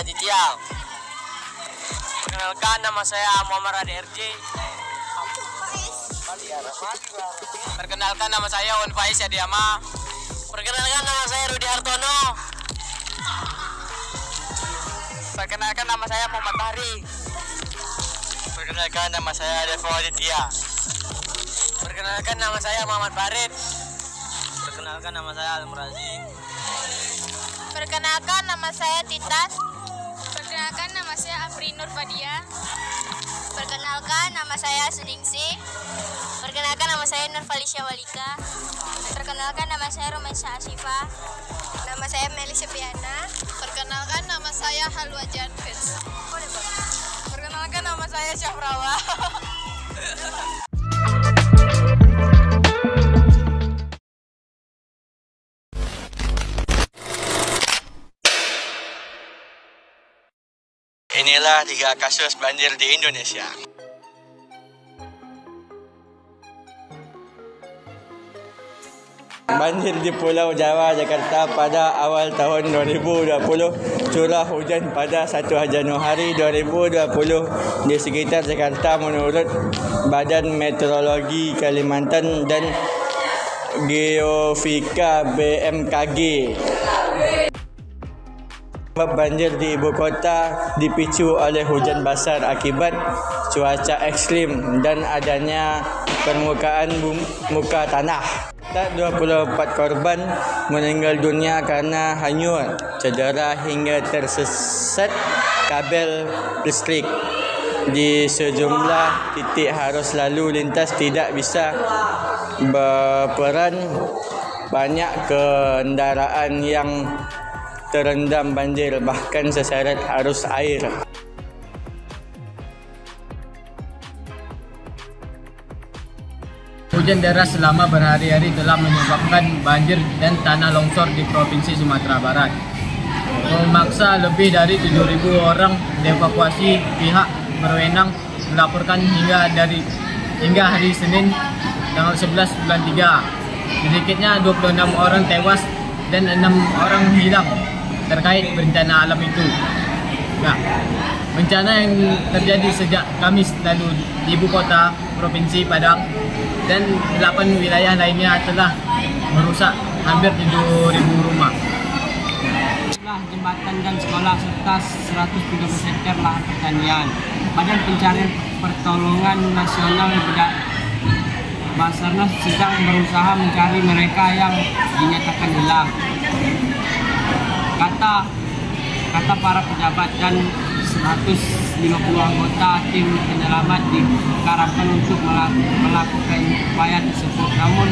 Aditya. Perkenalkan, nama saya Muhammad Adi RJ. Perkenalkan, nama saya Wan Faiz Yadiama. Perkenalkan, nama saya Rudi Hartono. Perkenalkan, nama saya Muhammad Bahri. Perkenalkan, nama saya Devo Aditya. Perkenalkan, nama saya Muhammad Farid. Perkenalkan, nama saya Al Murazi. Perkenalkan, nama saya Titas. Perkenalkan, nama saya Afri Nur Fadia. Perkenalkan, nama saya Suningsi. Perkenalkan, nama saya Nur Felicia Walika. Perkenalkan, nama saya Romaisa Asifa. Nama saya Melisa Piana. Perkenalkan, nama saya Halwa Janfits. Perkenalkan, nama saya Syafrawa. Inilah 3 kasus banjir di Indonesia. Banjir di Pulau Jawa, Jakarta pada awal tahun 2020. Curah hujan pada 1 Januari 2020 di sekitar Jakarta menurut Badan Meteorologi Kalimantan dan Geofika BMKG. Sebab banjir di ibu kota dipicu oleh hujan besar akibat cuaca ekstrim dan adanya permukaan muka tanah. 24 korban meninggal dunia karena hanyut, cedera hingga tersesat kabel listrik. Di sejumlah titik arus lalu lintas tidak bisa berperan, banyak kendaraan yang terendam banjir bahkan seseret arus air. Hujan deras selama berhari-hari telah menyebabkan banjir dan tanah longsor di Provinsi Sumatera Barat. Memaksa lebih dari 7.000 orang dievakuasi. Pihak berwenang melaporkan hingga hari Senin tanggal 11 bulan 3. Sedikitnya 26 orang tewas dan 6 orang hilang terkait bencana alam itu. Nah, bencana yang terjadi sejak Kamis lalu di ibu kota Provinsi Padang dan 8 wilayah lainnya telah merusak hampir 7.000 rumah. Jembatan dan sekolah serta 130 hektar lahan pertanian. Badan Pencarian Pertolongan Nasional Basarnas sedang berusaha mencari mereka yang dinyatakan hilang. Kata para pejabat dan 150 anggota tim penyelamat diharapkan untuk melakukan upaya tersebut, namun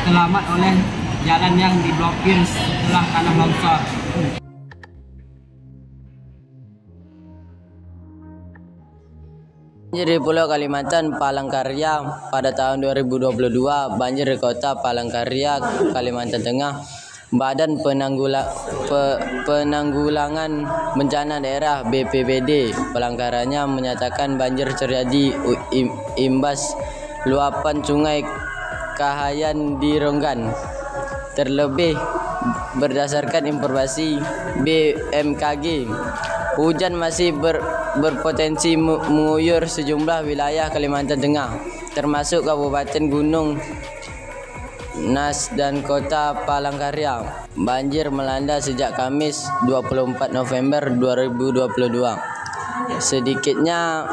terlambat oleh jalan yang diblokir setelah tanah longsor. Banjir di Pulau Kalimantan, Palangkaraya pada tahun 2022. Banjir di kota Palangkaraya, Kalimantan Tengah. Badan Penanggulangan Bencana Daerah BPBD Palangkaraya menyatakan banjir terjadi imbas luapan Sungai Kahayan di Ronggan. Terlebih berdasarkan informasi BMKG, hujan masih berpotensi mengguyur sejumlah wilayah Kalimantan Tengah, termasuk Kabupaten Gunung Mas dan Kota Palangkaraya. Banjir melanda sejak Kamis 24 November 2022. Sedikitnya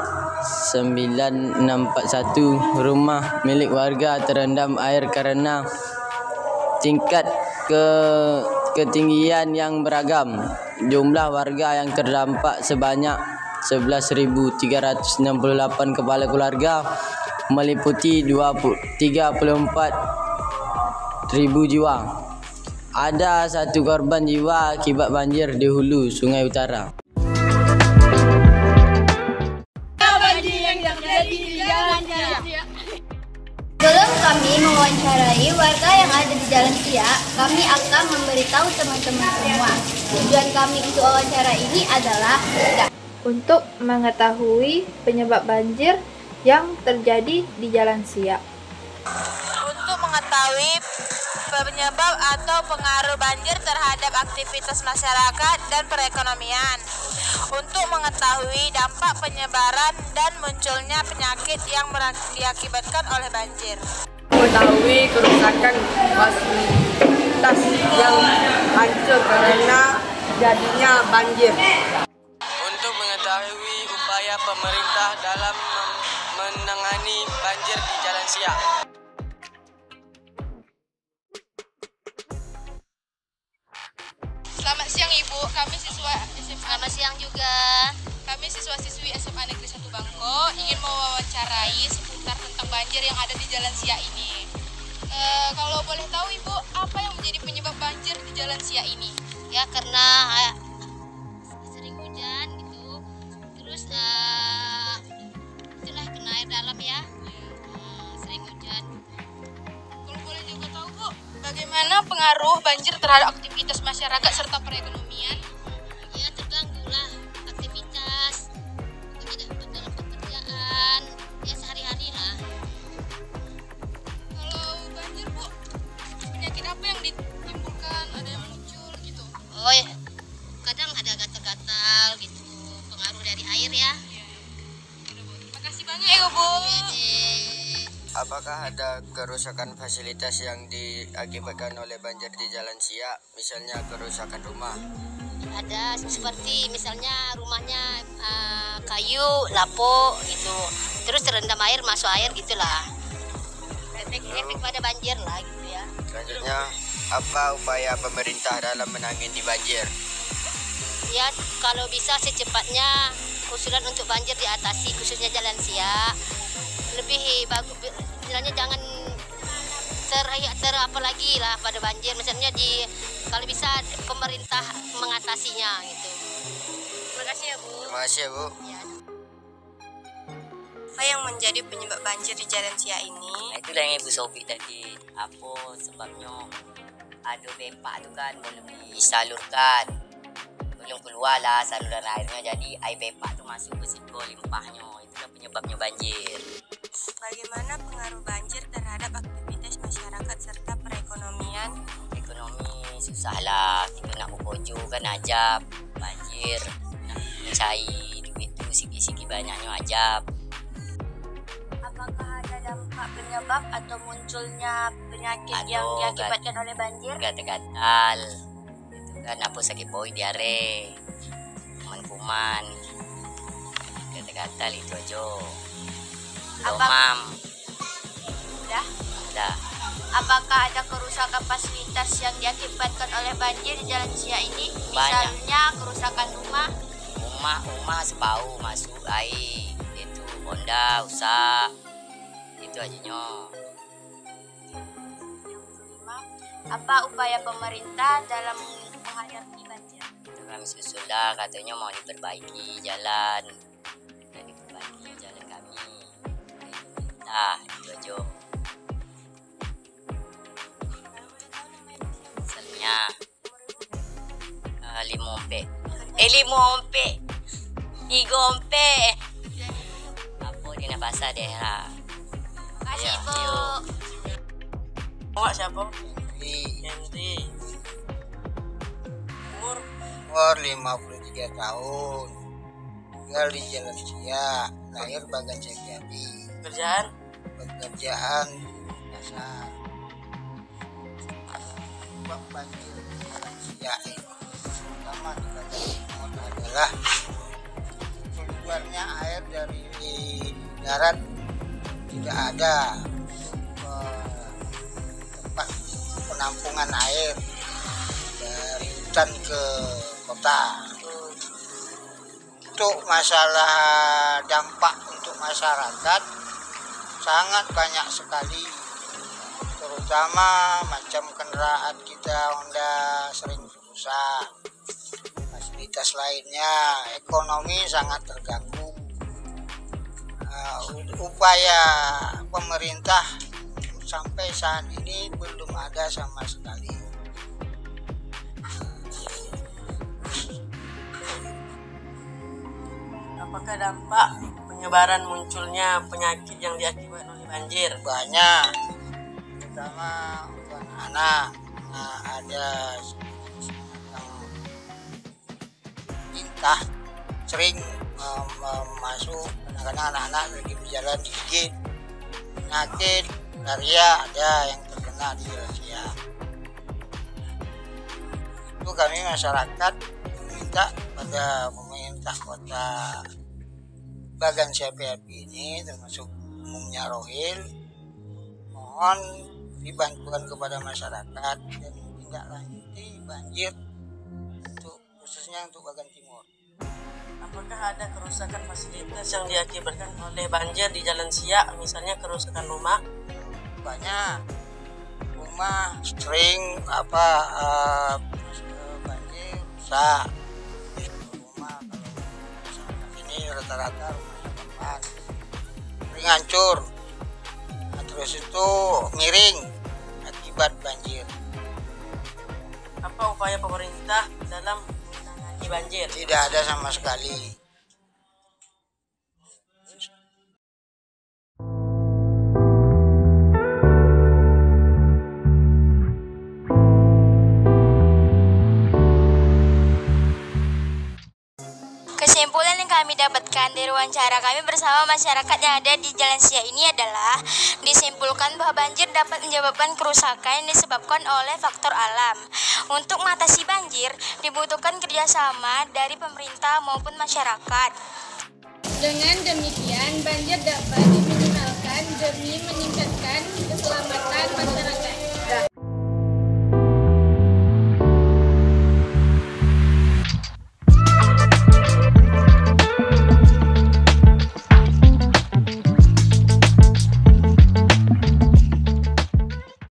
9641 rumah milik warga terendam air karena tingkat ketinggian yang beragam. Jumlah warga yang terdampak sebanyak 11.368 kepala keluarga, meliputi 34.000 jiwa. Ada 1 korban jiwa akibat banjir di hulu Sungai Utara. Sebelum kami mewawancarai warga yang ada di Jalan Siak, kami akan memberitahu teman-teman semua. Tujuan kami untuk wawancara ini adalah untuk mengetahui penyebab banjir yang terjadi di Jalan Siak. untuk mengetahui penyebab atau pengaruh banjir terhadap aktivitas masyarakat dan perekonomian. Untuk mengetahui dampak penyebaran dan munculnya penyakit yang diakibatkan oleh banjir. Mengetahui kerusakan fasilitas yang hancur karena jadinya banjir. Untuk mengetahui upaya pemerintah dalam menangani banjir di Jalan Siak. Selamat siang Ibu, kami siswa SMA. Selamat siang juga. Kami siswa-siswi SMA Negeri 1 Bangko ingin mewawancarai seputar tentang banjir yang ada di Jalan Siak ini. Kalau boleh tahu Ibu, apa yang menjadi penyebab banjir di Jalan Siak ini? Ya karena sering hujan gitu. Terus itulah kena air dalam ya. Sering hujan. Kalau boleh juga tahu Bu, bagaimana pengaruh banjir terhadap aktivitas masyarakat serta perekonomian? Ya terganggulah aktivitas, tidak dalam pekerjaan, ya sehari-hari lah. Kalau banjir Bu, penyakit apa yang ditimbulkan? Ada yang muncul gitu? Oh ya, kadang ada gatal-gatal gitu, pengaruh dari air ya. Terima kasih banyak ya Bu. Apakah ada kerusakan fasilitas yang diakibatkan oleh banjir di Jalan Siak, misalnya kerusakan rumah? Ada seperti misalnya rumahnya kayu, lapuk gitu, terus terendam air, masuk air gitulah. Efek pada banjir lah gitu ya. Selanjutnya, apa upaya pemerintah dalam menangani banjir? Ya kalau bisa secepatnya usulan untuk banjir diatasi, khususnya Jalan Siak. Lebih bagus, misalnya jangan apa lagi lah pada banjir, misalnya kalau bisa pemerintah mengatasinya gitu. Terima kasih ya Bu. Terima kasih ya Bu. Ya. Apa yang menjadi penyebab banjir di Jalan Siak ini? Nah, itulah yang Ibu Sofi tadi. Apa sebabnya? Ada bepak tu kan belum disalurkan, belum keluar lah saluran airnya, jadi air bepak tu masuk ke situ limpahnya. Itulah penyebabnya banjir. Bagaimana pengaruh banjir terhadap aktivitas masyarakat serta perekonomian? Ekonomi susah lah, kita nak berkojo kan ajab banjir, nak mencari duit tu segi-segi banyaknya ajab. Apakah ada dampak penyebab atau munculnya penyakit Ada, yang diakibatkan oleh banjir? Gatal-gatal, itu kan apa sakit bau, diare, kuman-kuman, gatal-gatal itu aja. Demam. Dah. Dah. Apakah ada kerusakan fasilitas yang diakibatkan oleh banjir di Jalan Siak ini? Banyak. Misalnya kerusakan rumah. Rumah sebau masuk air, itu honda rusak, itu aja nyo. Apa upaya pemerintah dalam menghadapi banjir? Itu kami susul lah, katanya mau diperbaiki jalan, dan diperbaiki jalan kami. Nah, itu aja. Misalnya Limompe, Igompe, apa di bahasa daerah. Kasih Bu. Mak siapa? Henry. Umur? Umur 53 tahun. Tinggal di Jalan Siak, lahir Bagan Cekati. Kerjaan? Pekerjaan dasar. Sebab banjir di Jalan Siak ini pertama adalah keluarnya air dari darat tidak ada tempat penampungan air dari hutan ke kota. Untuk masalah dampak untuk masyarakat sangat banyak sekali, terutama macam kendaraan kita Honda sering rusak, fasilitas lainnya, ekonomi sangat terganggu. Upaya pemerintah sampai saat ini belum ada sama sekali. Apakah dampak penyebaran munculnya penyakit yang diakibatkan oleh banjir? Banyak, terutama anak-anak. Nah, ada intah sering masuk kadang-kadang anak-anak lagi berjalan digigit, penyakit malaria ada yang terkena di jalan siap. Itu kami masyarakat meminta pada pemerintah kota Bagan CPRP ini termasuk umumnya Rohil, mohon dibantuan kepada masyarakat dan tidak lanjuti banjir khususnya untuk Bagan Timur. Apakah ada kerusakan fasilitas yang diakibatkan oleh banjir di Jalan Siak, misalnya kerusakan rumah? Banyak rumah sering banjir rusak. Rumah kalau ini rata-rata rumahnya tempat sering hancur. Nah, terus itu miring akibat banjir. Apa upaya pemerintah dalam menangani banjir? Tidak ada sama sekali. Kesimpulan yang kami dapatkan dari wawancara kami bersama masyarakat yang ada di Jalan Siak ini adalah disimpulkan bahwa banjir dapat menyebabkan kerusakan yang disebabkan oleh faktor alam. Untuk mengatasi banjir dibutuhkan kerjasama dari pemerintah maupun masyarakat. Dengan demikian, banjir dapat diminimalkan demi meningkatkan keselamatan masyarakat.